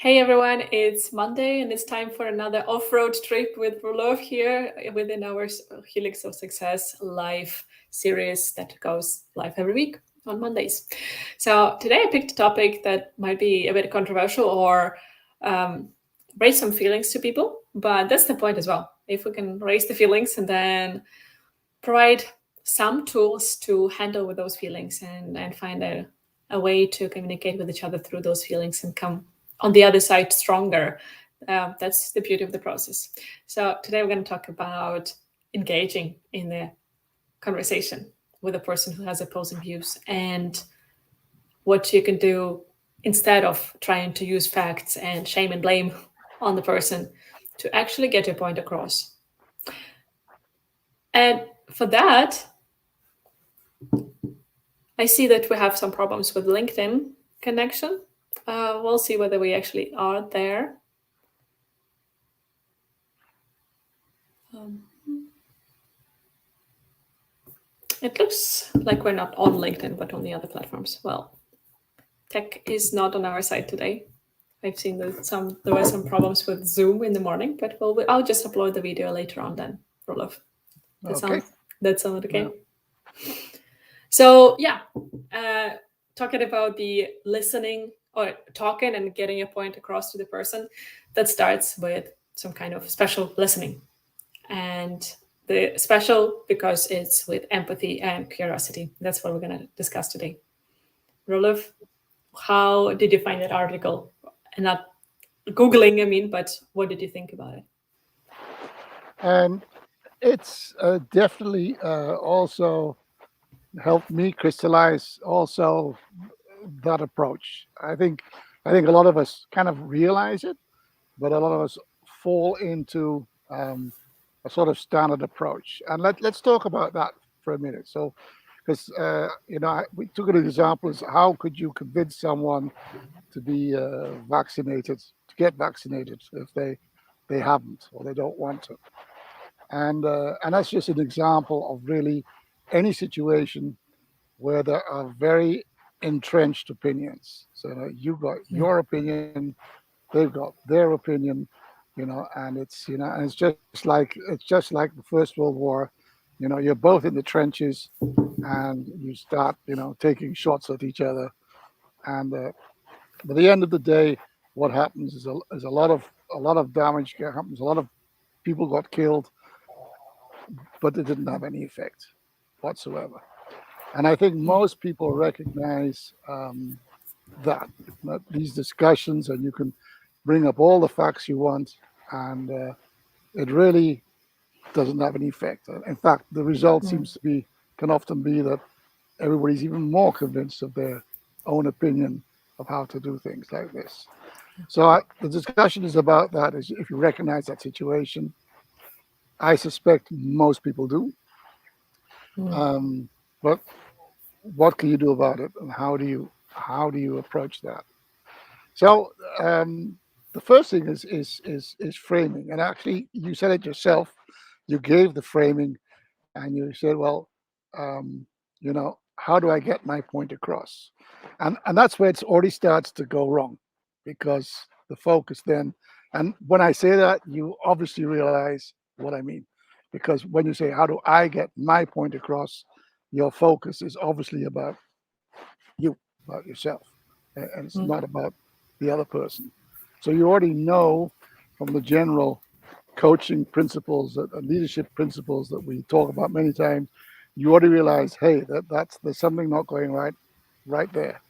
Hey everyone, it's Monday and it's time for another off-road trip with Rulov here within our Helix of Success live series that goes live every week on Mondays. So today I picked a topic that might be a bit controversial or raise some feelings to people, but that's the point as well. If we can raise the feelings and then provide some tools to handle with those feelings and find a way to communicate with each other through those feelings and come on the other side stronger. That's the beauty of the process. So today we're going to talk about engaging in the conversation with a person who has opposing views and what you can do instead of trying to use facts and shame and blame on the person to actually get your point across. And for that, I see that we have some problems with LinkedIn connection. We'll see whether we actually are there. It looks like we're not on LinkedIn, but on the other platforms. Well, tech is not on our side today. I've seen that there were some problems with Zoom in the morning, but I'll just upload the video later on then, Rolof. That sound okay? Yeah. So yeah, talking about the listening or talking and getting a point across to the person, that starts with some kind of special listening. And the special because it's with empathy and curiosity. That's what we're going to discuss today. Rolof, how did you find that article? And not Googling, I mean, but what did you think about it? And it's definitely also helped me crystallize also that approach. I think a lot of us kind of realize it, but a lot of us fall into a sort of standard approach. And let's talk about that for a minute. So, because we took an example is how could you convince someone to be vaccinated, to get vaccinated if they haven't or they don't want to, and that's just an example of really any situation where there are very entrenched opinions. So you got your opinion, they've got their opinion, and it's just like the First World War. You're both in the trenches, and you start taking shots at each other, and by the end of the day, what happens is a lot of damage happens. A lot of people got killed, but it didn't have any effect whatsoever. And I think most people recognize that these discussions, and you can bring up all the facts you want, and it really doesn't have any effect. In fact, the result can often be that everybody's even more convinced of their own opinion of how to do things like this. So the discussion is about that. Is if you recognize that situation, I suspect most people do. But what can you do about it, and how do you approach that? So the first thing is framing, and actually you said it yourself. You gave the framing, and you said, well, how do I get my point across? And that's where it already starts to go wrong, because the focus then, and when I say that, you obviously realize what I mean, because when you say, how do I get my point across, your focus is obviously about you, about yourself, and it's not about the other person. So you already know from the general coaching principles and leadership principles that we talk about many times, you already realize, hey, there's something not going right there.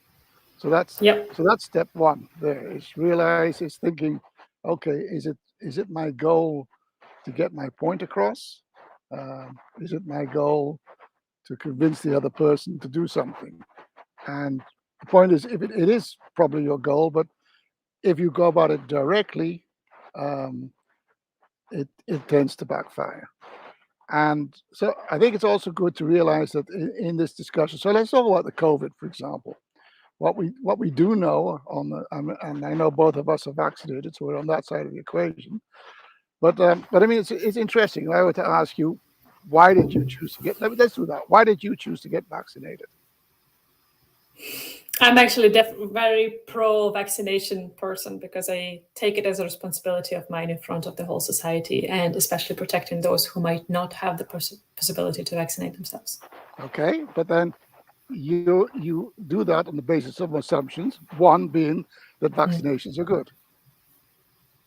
So that's step one. There is thinking, okay, is it my goal to get my point across? Is it my goal to convince the other person to do something? And the point is, if it is probably your goal, but if you go about it directly, um, it tends to backfire. And so I think it's also good to realize that in this discussion. So let's talk about the COVID, for example. What we do know and I know both of us are vaccinated, so we're on that side of the equation. But I mean, it's interesting. If I were to ask you, why did you choose to get? Let's do that. Why did you choose to get vaccinated? I'm actually very pro-vaccination person because I take it as a responsibility of mine in front of the whole society, and especially protecting those who might not have the possibility to vaccinate themselves. Okay, but then you do that on the basis of assumptions. One being that vaccinations are good.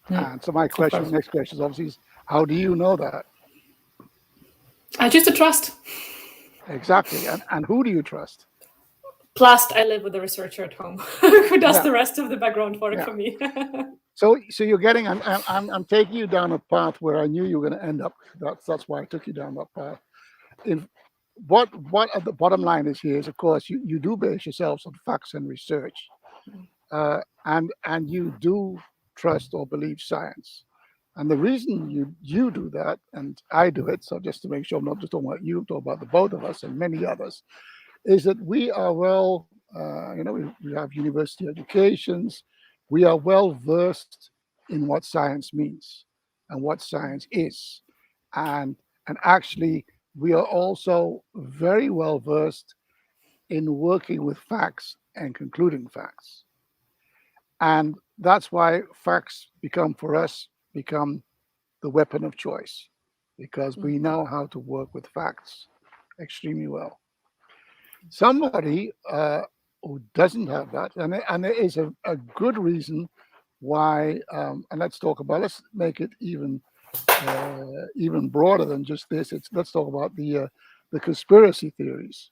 And so my Of question, course. next question is obviously, how do you know that? I choose to trust. Exactly. And who do you trust? Plus, I live with a researcher at home who does Yeah, the rest of the background work yeah. for me. So you're getting. I'm taking you down a path where I knew you were going to end up. That's why I took you down that path. In what the bottom line is here is, of course, you do base yourselves on facts and research, and you do trust or believe science. And the reason you do that, and I do it, so just to make sure I'm not just talking about you, I'm talking about the both of us and many others, is that we are well, we have university educations, we are well versed in what science means and what science is, and actually we are also very well versed in working with facts and concluding facts, and that's why facts become for us become the weapon of choice because we know how to work with facts extremely well. Somebody who doesn't have that, and there is a good reason why, and let's talk about, let's make it even broader than just this. Let's talk about the conspiracy theories.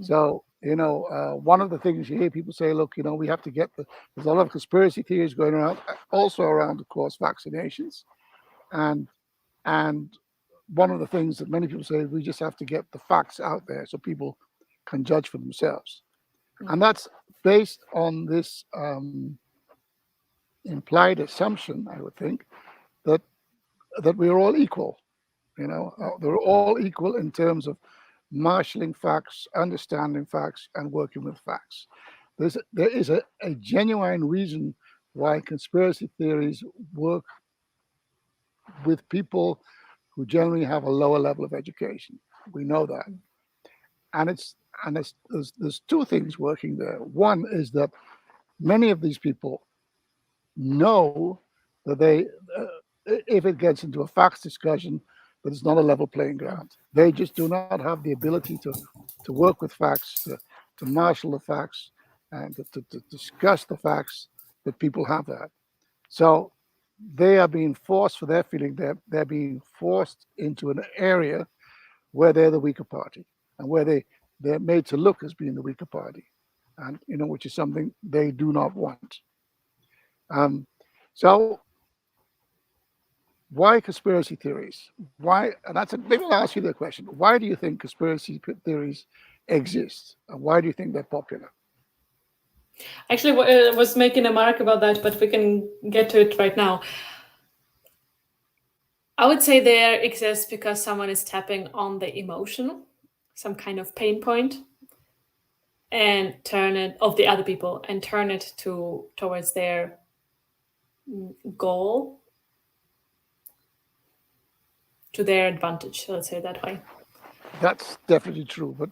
So, one of the things you hear people say, look, we have to there's a lot of conspiracy theories going around, also around, of course, vaccinations. And and one of the things that many people say is we just have to get the facts out there so people can judge for themselves. And that's based on this implied assumption, I would think, that we're all equal. They're all equal in terms of marshalling facts, understanding facts, and working with facts. There is a genuine reason why conspiracy theories work with people who generally have a lower level of education. We know that, and there's two things working there. One is that many of these people know that if it gets into a facts discussion, that it's not a level playing ground. They just do not have the ability to work with facts, to marshal the facts, and to discuss the facts that people have that. So they are being forced, for their feeling, they're being forced into an area where they're the weaker party and where they're made to look as being the weaker party, and which is something they do not want. Um, so why conspiracy theories? Why? And maybe I'll ask you the question. Why do you think conspiracy theories exist, and why do you think they're popular? Actually, was making a mark about that, but we can get to it right now. I would say theyre exists because someone is tapping on the emotion, some kind of pain point, and turn it of the other people and turn it towards their goal, to their advantage. Let's say it that way. That's definitely true. But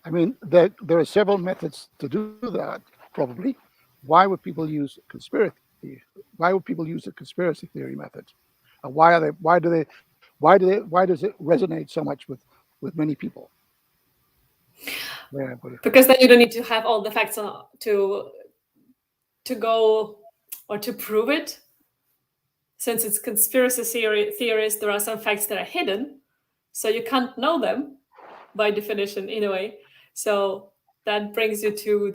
I mean, there are several methods to do that. Probably, why would people use conspiracy? Why would people use the conspiracy theory method? And why are they? Why does it resonate so much with many people? Yeah, Because then you don't need to have all the facts to go or to prove it. Since it's conspiracy theories, there are some facts that are hidden, so you can't know them by definition in a way. So that brings you to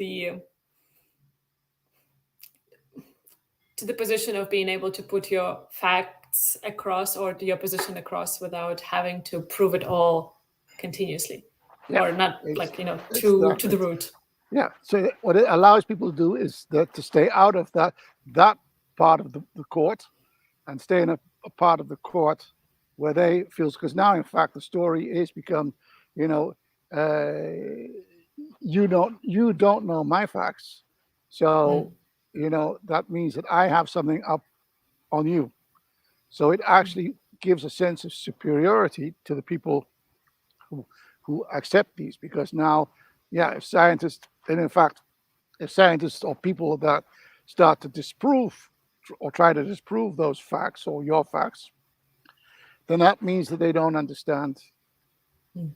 the position of being able to put your facts across or your position across without having to prove it all continuously, yeah, or not it's like it's that. to the root. Yeah. So what it allows people to do is to stay out of that part of the court and stay in a part of the court where they feel, because now in fact the story is become, you know, uh, you don't know my facts, so that means that I have something up on you. So it actually gives a sense of superiority to the people who accept these, because now, yeah, if scientists, and in fact if scientists or people that start to disprove or try to disprove those facts or your facts, then that means that they don't understand Mm.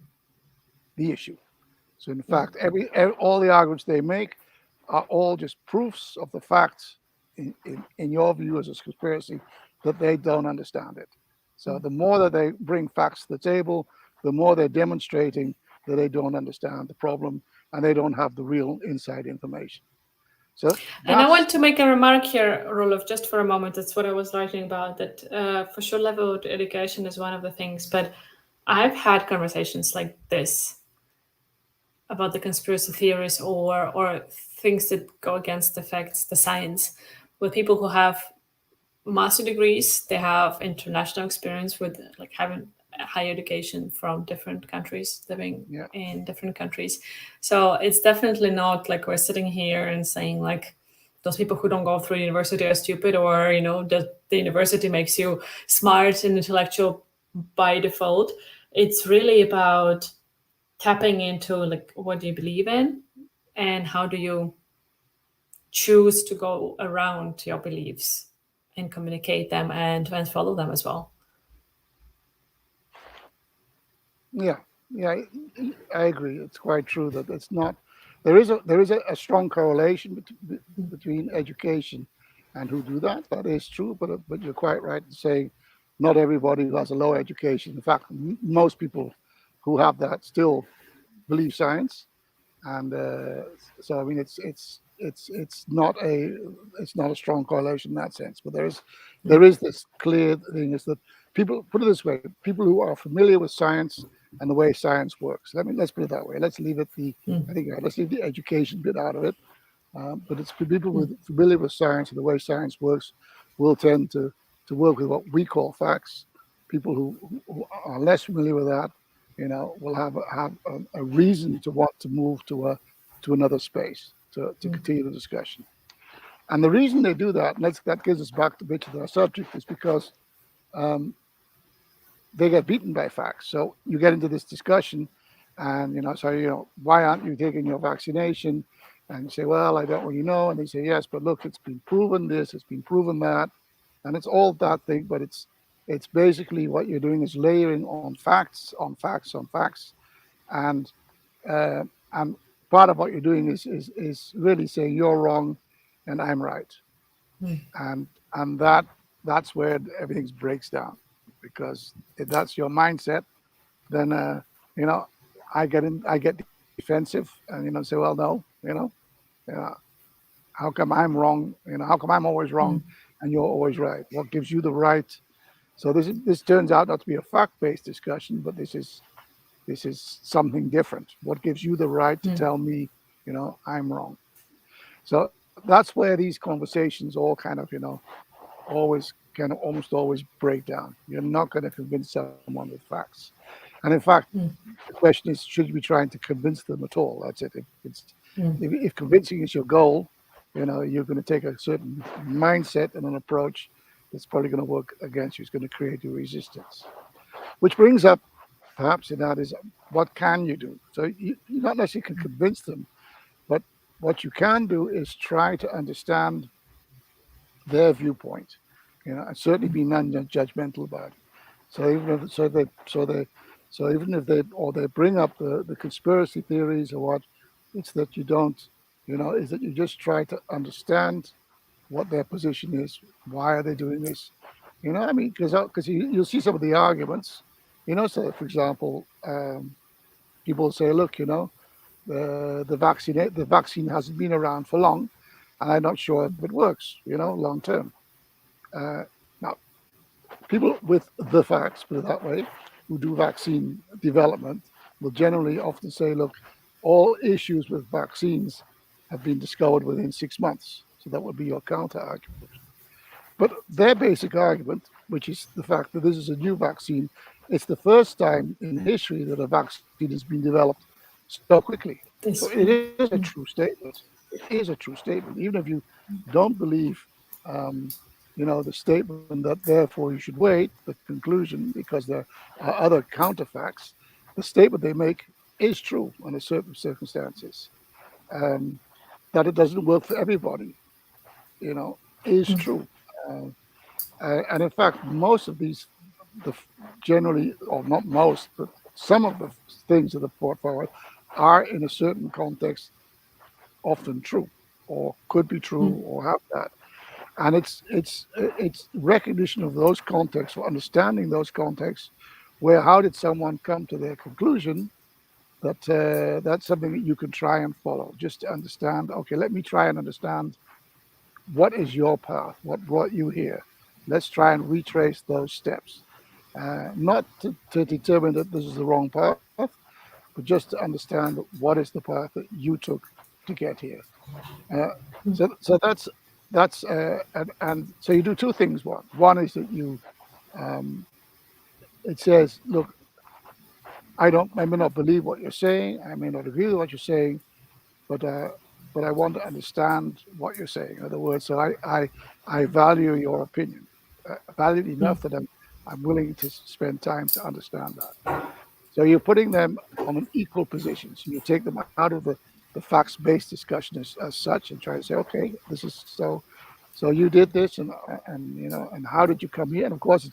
the issue. So in Mm. fact, all the arguments they make are all just proofs of the facts in your view as a conspiracy that they don't understand it. So Mm. the more that they bring facts to the table, the more they're demonstrating that they don't understand the problem and they don't have the real inside information. So And I that's want to make a remark here, Roloff, just for a moment. That's what I was writing about. That for sure, level of education is one of the things. But I've had conversations like this about the conspiracy theories or things that go against the facts, the science, with people who have master degrees. They have international experience with like having higher education from different countries, living yeah, in different countries. So it's definitely not like we're sitting here and saying like those people who don't go through university are stupid, or the university makes you smart and intellectual by default. It's really about tapping into like what do you believe in and how do you choose to go around your beliefs and communicate them and follow them as well. yeah, yeah. I agree. It's quite true that it's not. There is a strong correlation between education and who do that. That is true, but you're quite right in saying not everybody who has a low education. In fact, most people who have that still believe science, and so I mean it's not a strong correlation in that sense. But there is this clear thing is that people put it this way: people who are familiar with science and the way science works. Let's put it that way. Let's leave it the Mm, I think let's leave the education bit out of it. But it's people mm, with familiar with science and the way science works will tend to work with what we call facts. People who are less familiar with that, will have a reason to want to move to another space to mm, continue the discussion. And the reason they do that, and that gives us back a bit to our subject, is because um, they get beaten by facts. So you get into this discussion, and why aren't you taking your vaccination? And you say, well, I don't really know. And they say, yes, but look, it's been proven this, it's been proven that, and it's all that thing. But it's basically what you're doing is layering on facts, on facts, on facts, and uh, and part of what you're doing is really saying you're wrong, and I'm right, mm, and that's where everything breaks down, because if that's your mindset, then I get defensive, and say, well, no, uh, how come I'm wrong? How come I'm always wrong mm, and you're always right? What gives you the right? So this turns out not to be a fact-based discussion, but this is something different. What gives you the right to mm, tell me, I'm wrong? So that's where these conversations all kind of, always kind of almost always break down. You're not going to convince someone with facts. And in fact, mm, the question is, should you be trying to convince them at all? That's it. mm, If convincing is your goal, you're going to take a certain mindset and an approach that's probably going to work against you. It's going to create a resistance. Which brings up, perhaps, and that is, what can you do? So you not necessarily can convince them, but what you can do is try to understand their viewpoint, and certainly be non-judgmental about it. So even if so even if they bring up the conspiracy theories or what, it's that you don't, is that you just try to understand what their position is. Why are they doing this? I mean, because you'll see some of the arguments. So for example, people say, look, the vaccine hasn't been around for long, and I'm not sure if it works, long term. Now, people with the facts, put it that way, who do vaccine development will generally often say, look, all issues with vaccines have been discovered within 6 months. So that would be your counter argument. But their basic argument, which is the fact that this is a new vaccine, it's the first time in history that a vaccine has been developed so quickly. So it this is a true statement. It is a true statement. Even if you don't believe, the statement that therefore you should wait, the conclusion, because there are other counterfacts, the statement they make is true under certain circumstances. Um, that it doesn't work for everybody, is true. Uh, and in fact, most of these, the generally, or not most, but some of the things that are brought forward are in a certain context often true, or could be true, or have that. And it's recognition of those contexts, or understanding those contexts, where how did someone come to their conclusion, that's something that you can try and follow, just to understand. Okay, let me try and understand what is your path, what brought you here. Let's try and retrace those steps, not to determine that this is the wrong path, but just to understand what is the path that you took to get here. Uh, so and so you do two things. One is that you um, it says, look, I may not believe what you're saying, I may not agree with what you're saying, but but I want to understand what you're saying. In other words, so I value your opinion, value it enough that I'm willing to spend time to understand that. So you're putting them on an equal position. So you take them out of the facts-based discussion as such, and try to say, okay, this is so. So you did this, and and how did you come here? And of course,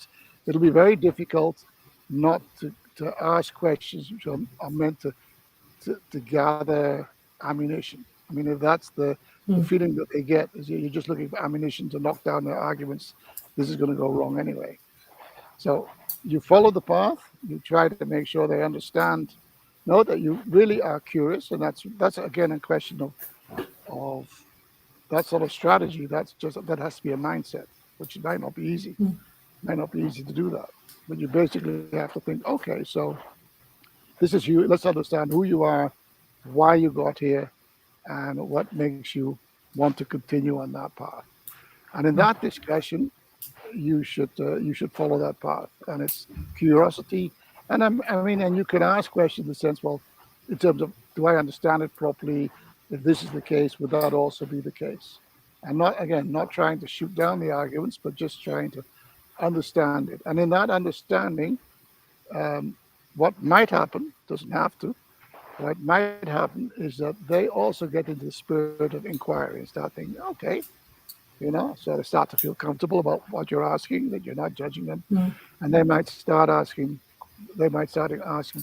it'll be very difficult not to ask questions which are meant to gather ammunition. I mean, if that's the feeling that they get is you're just looking for ammunition to knock down their arguments, this is going to go wrong anyway. So you follow the path. You try to make sure they understand, know that you really are curious, and that's again a question of that sort of strategy. That has to be a mindset, which might not be easy. Might not be easy to do that, but you basically have to think, okay, so this is you. Let's understand who you are, why you got here, and what makes you want to continue on that path. And in that discussion, you should follow that path, and it's curiosity. And I mean, and you can ask questions in the sense, well, in terms of, do I understand it properly? If this is the case, would that also be the case? And not trying to shoot down the arguments, but just trying to understand it. And in that understanding, um, what might happen, doesn't have to, what might happen is that they also get into the spirit of inquiry and start thinking, okay, so they start to feel comfortable about what you're asking, that you're not judging them, and they might start asking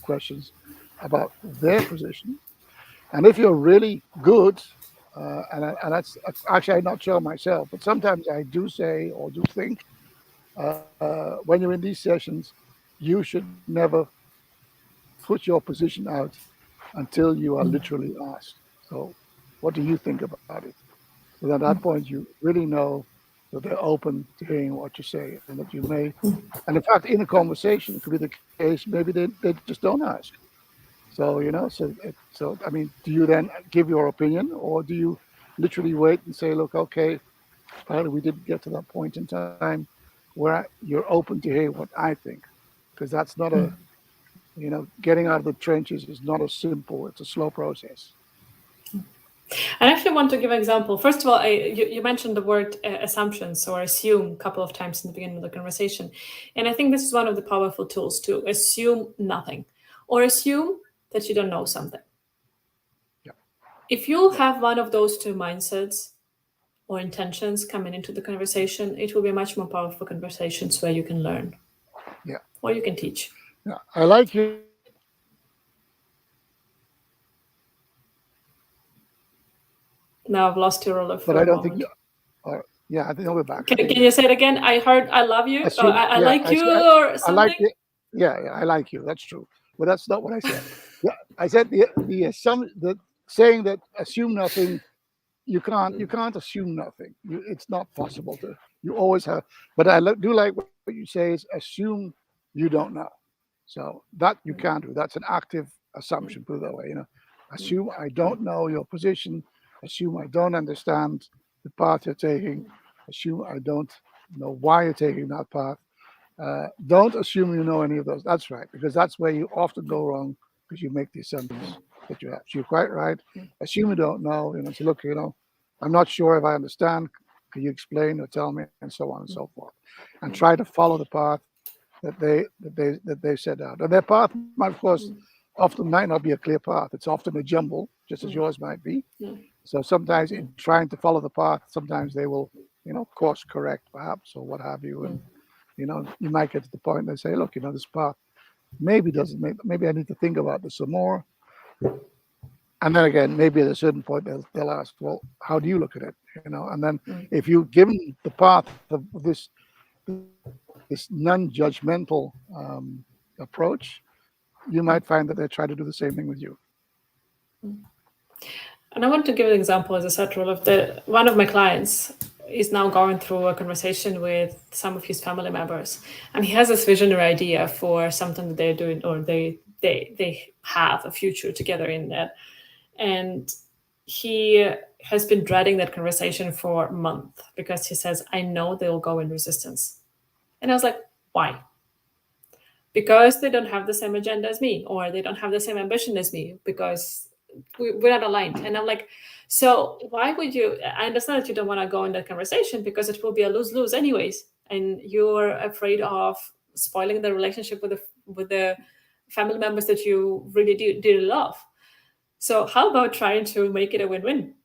questions about their position. And if you're really good, and that's actually I'm not sure myself, but sometimes I do say or do think, when you're in these sessions, you should never put your position out until you are literally asked. So, what do you think about it? So at that point, you really know that they're open to hearing what you say, and that you may, and in fact, in a conversation, it could be the case, maybe they just don't ask. So, so I mean, do you then give your opinion, or do you literally wait and say, look, okay, apparently we didn't get to that point in time where you're open to hear what I think, because that's not getting out of the trenches is not as simple. It's a slow process. I actually want to give an example. First of all, you mentioned the word assumptions or assume a couple of times in the beginning of the conversation. And I think this is one of the powerful tools to assume nothing or assume that you don't know something. Yeah. If you have one of those two mindsets or intentions coming into the conversation, it will be much more powerful conversations where you can learn. Yeah. Or you can teach. Yeah. I like you. Now I've lost your role for But I a don't think moment. yeah, I think we're back. Can you say it again? I heard I love you. Assume, I yeah, like you I or like something. it. Yeah, I like you. That's true. But that's not what I said. Yeah, I said the saying that assume nothing. You can't assume nothing. It's not possible to. You always have. But do like what you say is assume you don't know. So that you can do. That's an active assumption. Put it that way. Assume I don't know your position. Assume I don't understand the path you're taking. Assume I don't know why you're taking that path. Don't assume you know any of those. That's right, because that's where you often go wrong, because you make the assumptions that you have. So you're quite right. Assume you don't know. Say, look, I'm not sure if I understand. Can you explain or tell me, and so on and so forth, and try to follow the path that they set out. And their path, of course, often might not be a clear path. It's often a jumble, just as yours might be. So sometimes in trying to follow the path, sometimes they will, course correct perhaps or what have you. And, you might get to the point they say, look, this path maybe doesn't maybe I need to think about this some more. And then again, maybe at a certain point they'll ask, well, how do you look at it? And then if you give them the path of this non-judgmental approach, you might find that they try to do the same thing with you. And I want to give an example, as I said, Rolf. One of my clients is now going through a conversation with some of his family members, and he has this visionary idea for something that they're doing, or they have a future together in that. And he has been dreading that conversation for a month because he says, I know they'll go in resistance. And I was like, why? Because they don't have the same agenda as me, or they don't have the same ambition as me, because we're not aligned. And I'm like, so why would you? I understand that you don't want to go in that conversation because it will be a lose-lose anyways, and you're afraid of spoiling the relationship with the family members that you really do love. So how about trying to make it a win-win?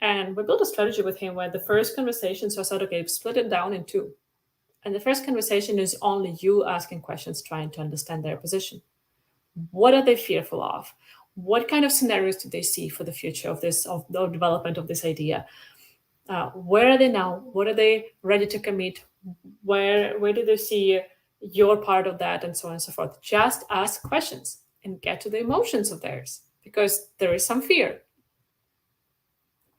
And we built a strategy with him where the first conversation, so I said, okay, split it down in two. And the first conversation is only you asking questions, trying to understand their position. What are they fearful of? What kind of scenarios do they see for the future of the development of this idea? Where are they now? What are they ready to commit? Where do they see your part of that, and so on and so forth? Just ask questions and get to the emotions of theirs, because there is some fear.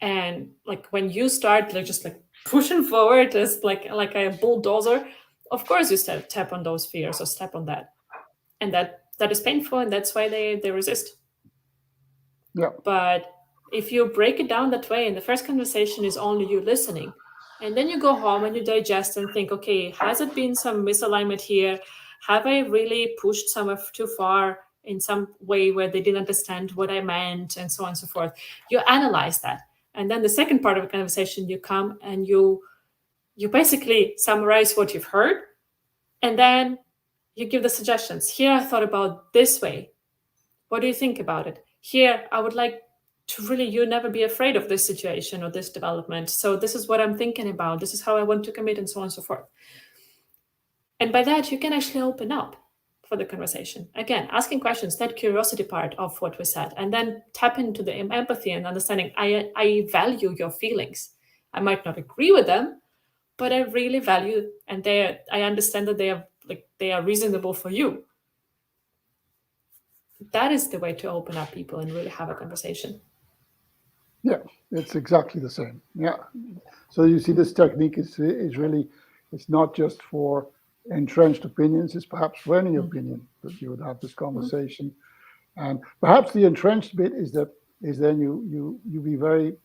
And like when you start just pushing forward as like a bulldozer, of course you tap on those fears or step on that, and that is painful, and that's why they resist. Yeah. But if you break it down that way, and the first conversation is only you listening, and then you go home and you digest and think, okay, has it been some misalignment here? Have I really pushed some too far in some way where they didn't understand what I meant, and so on and so forth? You analyze that. And then the second part of the conversation, you come and you basically summarize what you've heard, and then you give the suggestions. Here, I thought about this way. What do you think about it? Here, I would like to really you never be afraid of this situation or this development. So this is what I'm thinking about. This is how I want to commit, and so on and so forth. And by that, you can actually open up for the conversation. Again, asking questions, that curiosity part of what we said, and then tap into the empathy and understanding. I value your feelings. I might not agree with them, but I really value, and I understand that they are reasonable for you. That is the way to open up people and really have a conversation. Yeah, it's exactly the same. Yeah. So you see, this technique is really, it's not just for entrenched opinions, it's perhaps for any opinion that you would have this conversation. And perhaps the entrenched bit is then you be very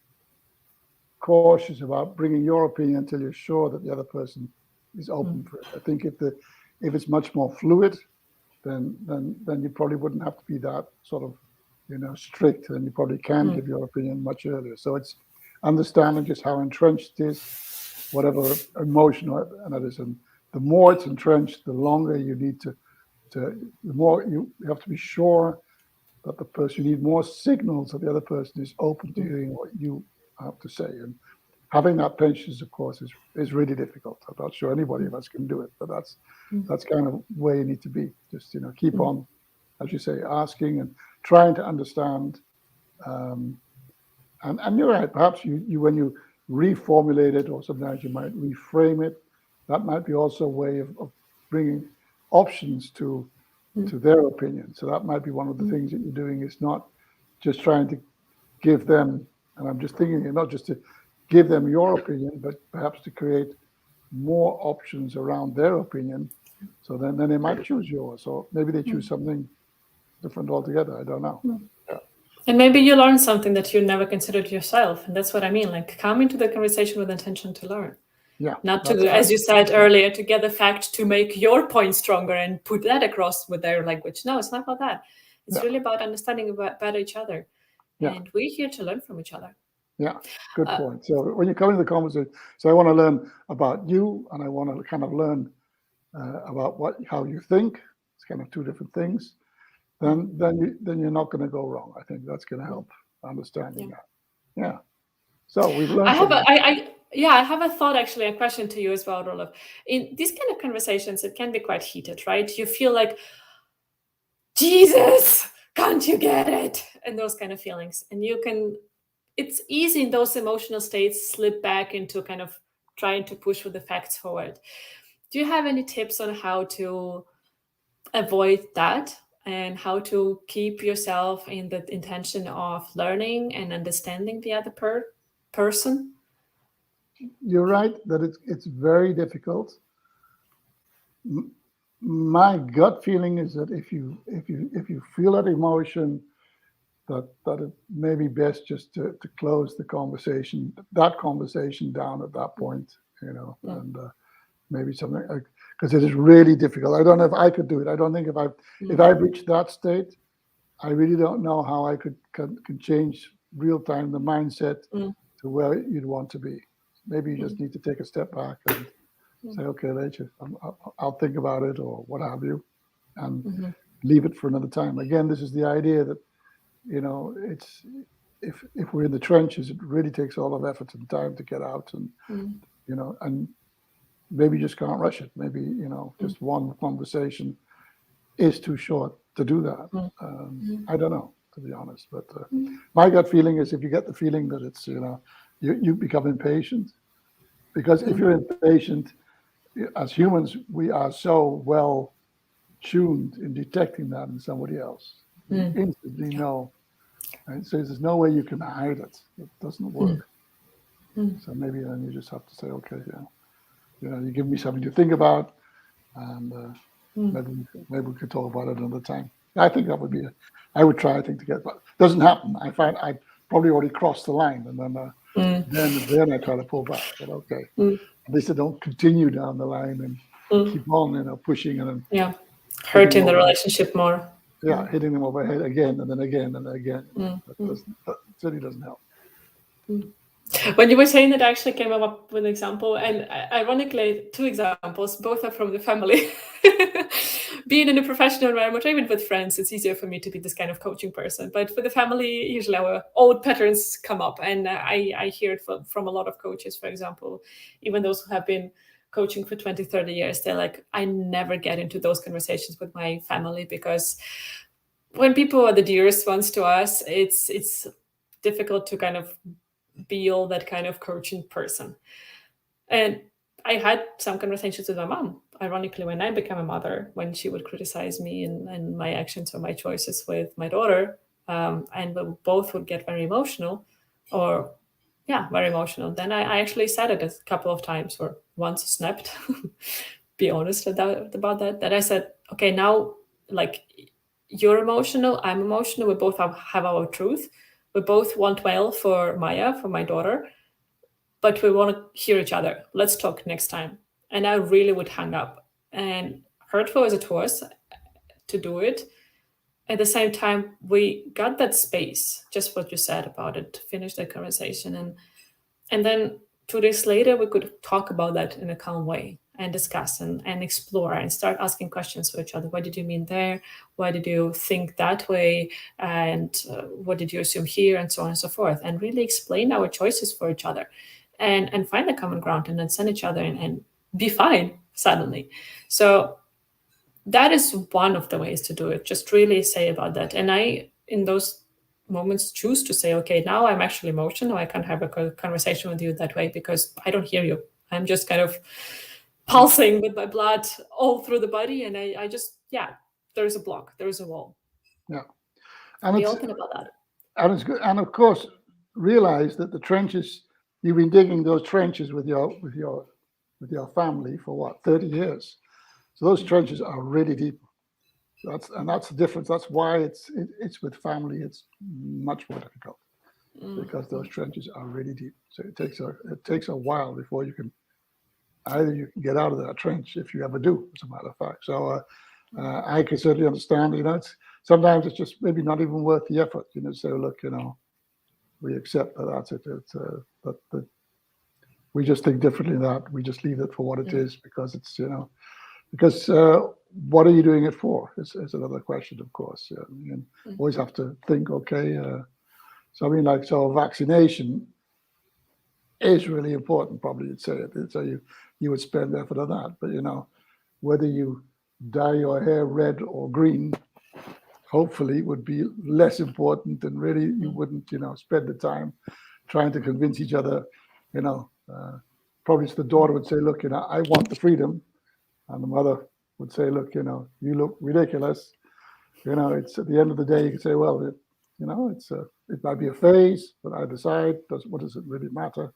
cautious about bringing your opinion until you're sure that the other person is open for it. I think if it's much more fluid, then you probably wouldn't have to be that sort of strict, and you probably can give your opinion much earlier. So it's understanding just how entrenched it is, whatever emotional that is, and the more it's entrenched, the longer you need the more you have to be sure that the person, you need more signals that the other person is open to hearing what you have to say. And having that patience, of course, is really difficult. I'm not sure anybody of us can do it, but that's kind of where you need to be. Just keep on, as you say, asking and trying to understand. And you're right. Perhaps you when you reformulate it, or sometimes you might reframe it. That might be also a way of bringing options to their opinion. So that might be one of the things that you're doing, is not just trying to give them, and I'm just thinking, not just to give them your opinion, but perhaps to create more options around their opinion. So then they might choose yours, or maybe they choose something different altogether. I don't know. Yeah. And maybe you learn something that you never considered yourself. And that's what I mean. Like, come into the conversation with intention to learn. Yeah. Not to, as you said earlier, to get the fact to make your point stronger and put that across with their language. No, it's not about that. It's really about understanding about each other. Yeah. And we're here to learn from each other. Yeah, good point. So when you come into the conversation, so I want to learn about you, and I want to kind of learn about how you think. It's kind of two different things. Then you're not going to go wrong. I think that's going to help understanding that. Yeah. So we've I learned have a, something. I have a thought, actually, a question to you as well, Rolof. In these kind of conversations, it can be quite heated, right? You feel like, Jesus, can't you get it? And those kind of feelings. And it's easy in those emotional states slip back into kind of trying to push with the facts forward. Do you have any tips on how to avoid that and how to keep yourself in the intention of learning and understanding the other person? You're right that it's very difficult. My gut feeling is that if you feel that emotion, that it may be best just to close that conversation down at that point, and maybe something, because it is really difficult. I don't know if I could do it. I don't think if I've reached that state, I really don't know how I can change real time the mindset to where you'd want to be. Maybe you just need to take a step back and say, okay, later, I'll think about it or what have you, and leave it for another time. Again, this is the idea that, it's if we're in the trenches, it really takes a lot of effort and time to get out, and and maybe you just can't rush it. Maybe just one conversation is too short to do that. I don't know, to be honest, but my gut feeling is if you get the feeling that it's you become impatient, because if you're impatient, as humans, we are so well tuned in detecting that in somebody else. We instantly know. Right? So there's no way you can hide it. It doesn't work. So maybe then you just have to say, okay, you give me something to think about, and maybe we could talk about it another time. I think that would be I would try, I think, to get, but it doesn't happen. I find I probably already crossed the line, and then I try to pull back. But okay, at least I don't continue down the line and keep on, pushing and hurting the relationship more. Hitting them over the head again and then again and again. That certainly doesn't help. When you were saying that, I actually came up with an example, and ironically, two examples, both are from the family. Being in a professional environment, or even with friends, it's easier for me to be this kind of coaching person. But for the family, usually our old patterns come up, and I hear it from a lot of coaches, for example, even those who have been coaching for 20, 30 years, they're like, I never get into those conversations with my family, because when people are the dearest ones to us, it's difficult to kind of be all that kind of coaching person. And I had some conversations with my mom, ironically, when I became a mother, when she would criticize me and my actions or my choices with my daughter, and we both would get very emotional, very emotional. Then I actually said it a couple of times, or once snapped, be honest about that I said, okay, now, like, you're emotional, I'm emotional, we both have our truth. We both want well for Maya, for my daughter, but we want to hear each other. Let's talk next time. And I really would hang up. And hurtful as it was to do it, at the same time, we got that space, just what you said about it, to finish the conversation. And then 2 days later, we could talk about that in a calm way and discuss and explore and start asking questions to each other. What did you mean there? Why did you think that way? And what did you assume here? And so on and so forth. And really explain our choices for each other and find a common ground and then send each other and be fine suddenly. So that is one of the ways to do it. Just really say about that. And I, in those moments, choose to say, okay, now I'm actually emotional. I can't have a conversation with you that way because I don't hear you. I'm just kind of pulsing with my blood all through the body. And I just, there's a block, there's a wall. Yeah. And be open about that. And it's good. And of course, realize that the trenches, you've been digging those trenches with your family for what, 30 years. So those trenches are really deep. That's the difference. That's why it's with family, it's much more difficult, because those trenches are really deep. So it takes a while before you can get out of that trench, if you ever do, as a matter of fact. So I can certainly understand. Sometimes it's just maybe not even worth the effort. So look, we accept that that's it. That we just think differently than that. We just leave it for what it is, because it's because what are you doing it for? It's another question, of course. You always have to think, okay, So I mean, like, so vaccination is really important, probably you'd say it. So you would spend effort on that. But, you know, whether you dye your hair red or green, hopefully would be less important, and really you wouldn't, you know, spend the time trying to convince each other, you know. Probably the daughter would say, look, you know, I want the freedom. And the mother would say, look, you know, you look ridiculous. You know, it's at the end of the day, you can say, well, you know, it might be a phase, but I decide, what does it really matter?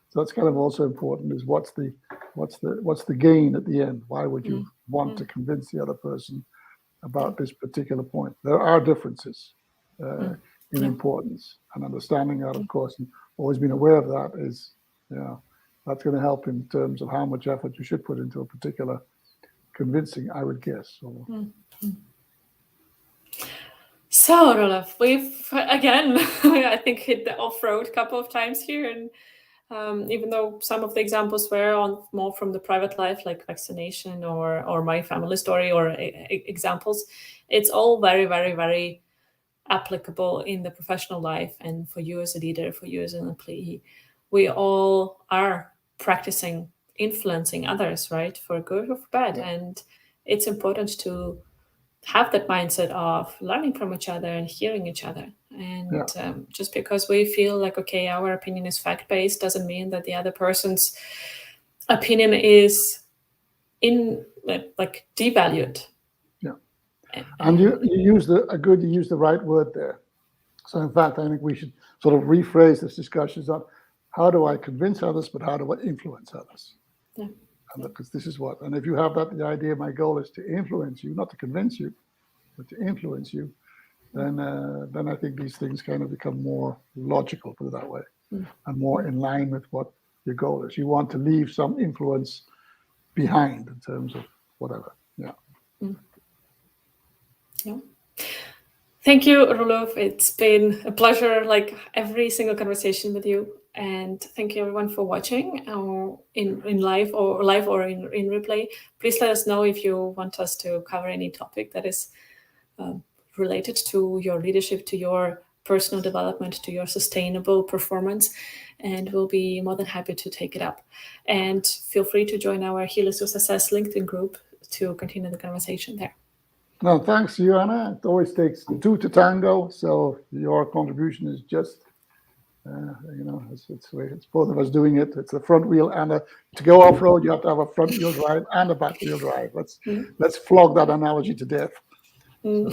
So that's kind of also important, is what's the gain at the end? Why would you want to convince the other person about this particular point? There are differences in importance, and understanding that, of course, and always being aware of that is, you know, that's going to help in terms of how much effort you should put into a particular convincing, I would guess. So, Rolof, we've again, I think, hit the off-road a couple of times here, and even though some of the examples were on more from the private life, like vaccination or my family story or examples, it's all very, very, very applicable in the professional life, and for you as a leader, for you as an employee. We all are practicing influencing others, right, for good or for bad, and it's important to have that mindset of learning from each other and hearing each other. And just because we feel like, okay, our opinion is fact-based, doesn't mean that the other person's opinion is devalued. Yeah. And you use the right word there. So in fact, I think we should sort of rephrase this discussion as how do I convince others, but how do I influence others? Yeah. And because this is what, and if you have that, the idea, my goal is to influence you, not to convince you, but to influence you, then I think these things kind of become more logical, put it that way, and more in line with what your goal is. You want to leave some influence behind in terms of whatever. Yeah. Yeah. Thank you, Rolof. It's been a pleasure, like every single conversation with you. And thank you everyone for watching in live or in replay. Please let us know if you want us to cover any topic that is related to your leadership, to your personal development, to your sustainable performance, and we'll be more than happy to take it up. And feel free to join our Helix of Success LinkedIn group to continue the conversation there. No, thanks to you, Anna. It always takes two to tango, so your contribution is just, you know, it's both of us doing it. It's a front wheel and to go off road, you have to have a front wheel drive and a back wheel drive. Let's flog that analogy to death. So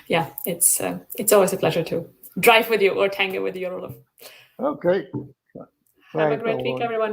yeah, it's always a pleasure to drive with you or tango with you, Rolof. Okay. Have a great week, everyone.